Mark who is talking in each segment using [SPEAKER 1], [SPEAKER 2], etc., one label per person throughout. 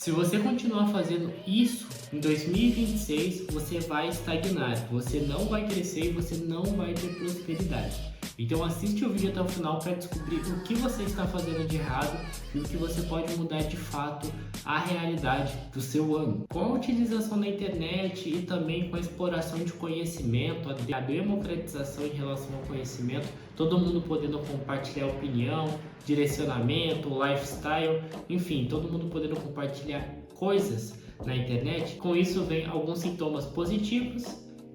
[SPEAKER 1] Se você continuar fazendo isso em 2026, você vai estagnar, você não vai crescer e você não vai ter prosperidade. Então assiste o vídeo até o final para descobrir o que você está fazendo de errado e o que você pode mudar de fato a realidade do seu ano. Com a utilização da internet e também com a exploração de conhecimento, a democratização em relação ao conhecimento, todo mundo podendo compartilhar opinião, direcionamento, lifestyle, enfim, todo mundo podendo compartilhar coisas na internet. Com isso vem alguns sintomas positivos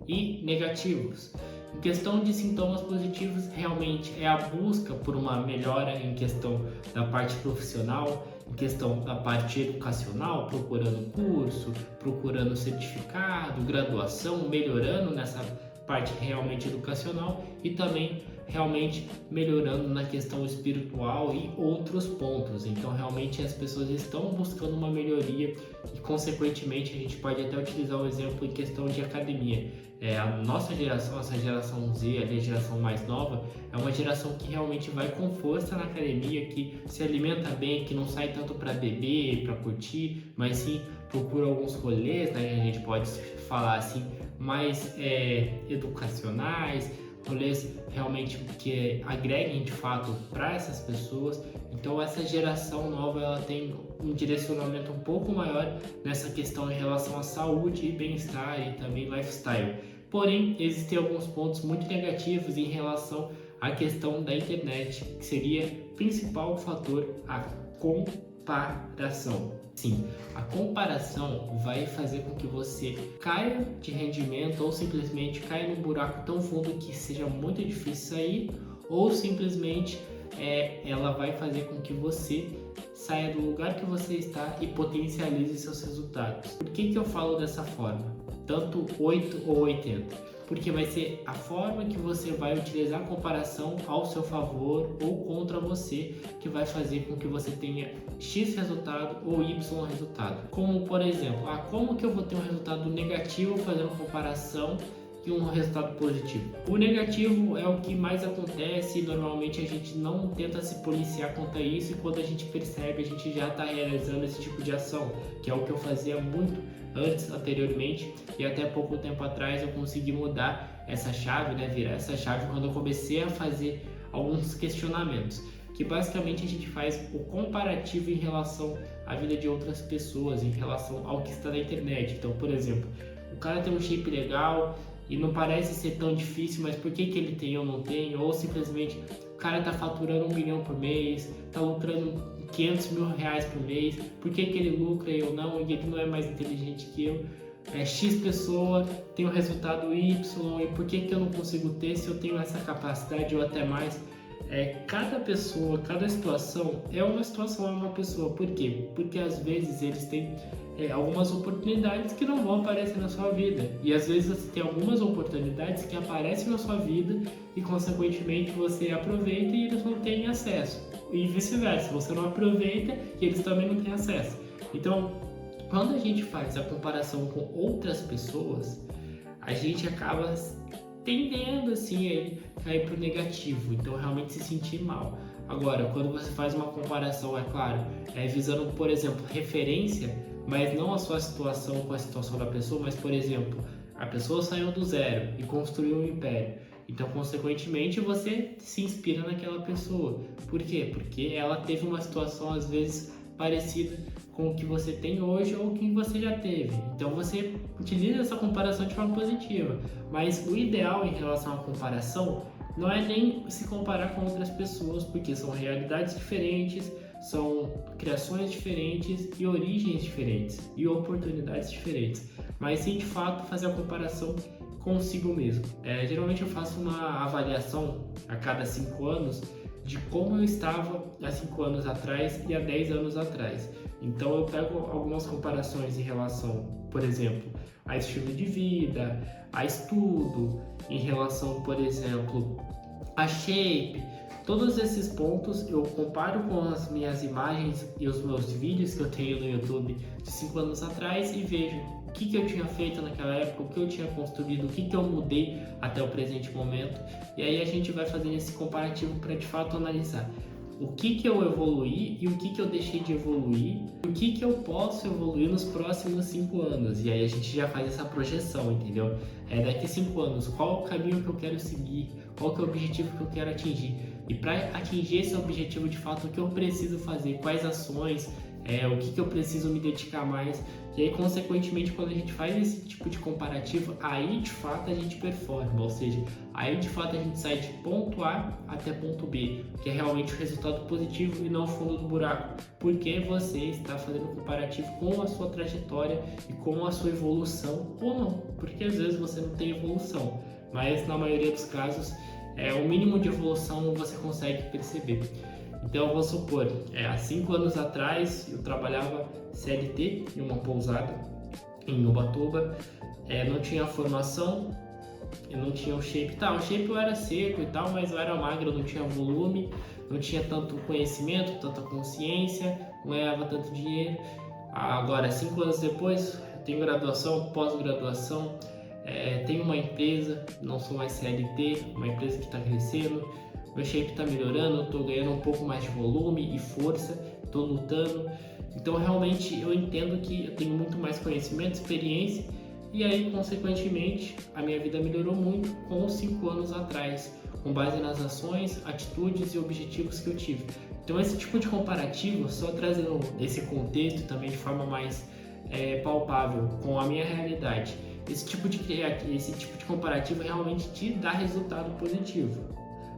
[SPEAKER 1] e negativos. Em questão de sintomas positivos, realmente é a busca por uma melhora em questão da parte profissional, em questão da parte educacional, procurando curso, procurando certificado, graduação, melhorando nessa parte realmente educacional e também realmente melhorando na questão espiritual e outros pontos. Então realmente as pessoas estão buscando uma melhoria e consequentemente a gente pode até utilizar o exemplo em questão de academia. A nossa geração, essa geração Z, a geração mais nova, é uma geração que realmente vai com força na academia, que se alimenta bem, que não sai tanto para beber, para curtir, mas sim procura alguns rolês, né, a gente pode falar assim, mais educacionais, rolês realmente que agreguem de fato para essas pessoas. Então essa geração nova ela tem um direcionamento um pouco maior nessa questão em relação à saúde e bem-estar e também lifestyle. Porém, existem alguns pontos muito negativos em relação à questão da internet, que seria o principal fator a comparação. Sim, a comparação vai fazer com que você caia de rendimento ou simplesmente caia num buraco tão fundo que seja muito difícil sair, ou simplesmente ela vai fazer com que você saia do lugar que você está e potencialize seus resultados. Por que eu falo dessa forma? Tanto 8 ou 80? Porque vai ser a forma que você vai utilizar a comparação ao seu favor ou contra você que vai fazer com que você tenha X resultado ou Y resultado. Como por exemplo, como que eu vou ter um resultado negativo fazendo comparação e um resultado positivo? O negativo é o que mais acontece e normalmente a gente não tenta se policiar contra isso e quando a gente percebe a gente já está realizando esse tipo de ação, que é o que eu fazia muito anteriormente e até pouco tempo atrás eu consegui mudar essa chave, né, virar essa chave quando eu comecei a fazer alguns questionamentos, que basicamente a gente faz o comparativo em relação à vida de outras pessoas, em relação ao que está na internet. Então, por exemplo, o cara tem um shape legal e não parece ser tão difícil, mas por que ele tem e eu não tenho? Ou simplesmente o cara está faturando 1 milhão por mês, está lucrando 500 mil reais por mês, por que ele lucra e eu não, e ele não é mais inteligente que eu? X pessoa tem o resultado Y, e por que eu não consigo ter se eu tenho essa capacidade ou até mais? Cada pessoa, cada situação é uma pessoa. Por quê? Porque às vezes eles têm algumas oportunidades que não vão aparecer na sua vida. E às vezes você tem algumas oportunidades que aparecem na sua vida e consequentemente você aproveita e eles não têm acesso. E vice-versa, você não aproveita e eles também não têm acesso. Então, quando a gente faz a comparação com outras pessoas, a gente acaba tendendo assim a cair para o negativo, então realmente se sentir mal. Agora, quando você faz uma comparação, é claro, visando, por exemplo, referência, mas não a sua situação com a situação da pessoa, mas, por exemplo, a pessoa saiu do zero e construiu um império. Então, consequentemente, você se inspira naquela pessoa. Por quê? Porque ela teve uma situação, às vezes, parecida com o que você tem hoje ou o que você já teve. Então, você utiliza essa comparação de forma positiva. Mas o ideal em relação à comparação não é nem se comparar com outras pessoas, porque são realidades diferentes, são criações diferentes e origens diferentes e oportunidades diferentes. Mas sim, de fato, fazer a comparação consigo mesmo. Geralmente eu faço uma avaliação a cada 5 anos de como eu estava há 5 anos atrás e há 10 anos atrás. Então eu pego algumas comparações em relação, por exemplo, a estilo de vida, a estudo, em relação, por exemplo, a shape. Todos esses pontos eu comparo com as minhas imagens e os meus vídeos que eu tenho no YouTube de 5 anos atrás e vejo o que eu tinha feito naquela época, o que eu tinha construído, o que eu mudei até o presente momento. E aí a gente vai fazendo esse comparativo para de fato analisar o que eu evoluí e o que eu deixei de evoluir, o que eu posso evoluir nos próximos 5 anos. E aí a gente já faz essa projeção, entendeu? Daqui a 5 anos, qual o caminho que eu quero seguir, qual que é o objetivo que eu quero atingir. E para atingir esse objetivo, de fato, o que eu preciso fazer, quais ações, o que eu preciso me dedicar mais. E aí, consequentemente, quando a gente faz esse tipo de comparativo, aí de fato a gente performa, ou seja, aí de fato a gente sai de ponto A até ponto B, que é realmente o resultado positivo e não o fundo do buraco, porque você está fazendo um comparativo com a sua trajetória e com a sua evolução ou não, porque às vezes você não tem evolução, mas na maioria dos casos, o mínimo de evolução você consegue perceber. Então, vamos supor, há 5 anos atrás eu trabalhava CLT em uma pousada em Ubatuba, não tinha formação, eu não tinha o shape, o shape eu era seco e tal, mas eu era magro, eu não tinha volume, não tinha tanto conhecimento, tanta consciência, não ganhava tanto dinheiro. Agora, 5 anos depois, eu tenho graduação, pós-graduação, tenho uma empresa, não sou mais CLT, uma empresa que está crescendo, meu shape está melhorando, estou ganhando um pouco mais de volume e força, estou lutando. Então realmente eu entendo que eu tenho muito mais conhecimento, experiência e aí consequentemente a minha vida melhorou muito com 5 anos atrás, com base nas ações, atitudes e objetivos que eu tive. Então esse tipo de comparativo, só trazendo esse contexto também de forma mais palpável com a minha realidade, esse tipo de comparativo realmente te dá resultado positivo.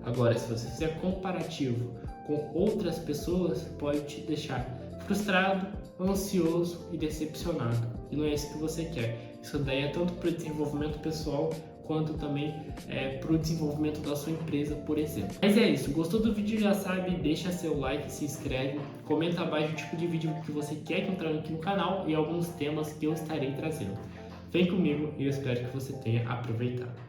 [SPEAKER 1] Agora, se você fizer comparativo com outras pessoas, pode te deixar frustrado, ansioso e decepcionado. E não é isso que você quer. Isso daí é tanto para o desenvolvimento pessoal, quanto também para o desenvolvimento da sua empresa, por exemplo. Mas é isso. Gostou do vídeo? Já sabe, deixa seu like, se inscreve, comenta abaixo o tipo de vídeo que você quer que eu traga aqui no canal e alguns temas que eu estarei trazendo. Vem comigo e eu espero que você tenha aproveitado.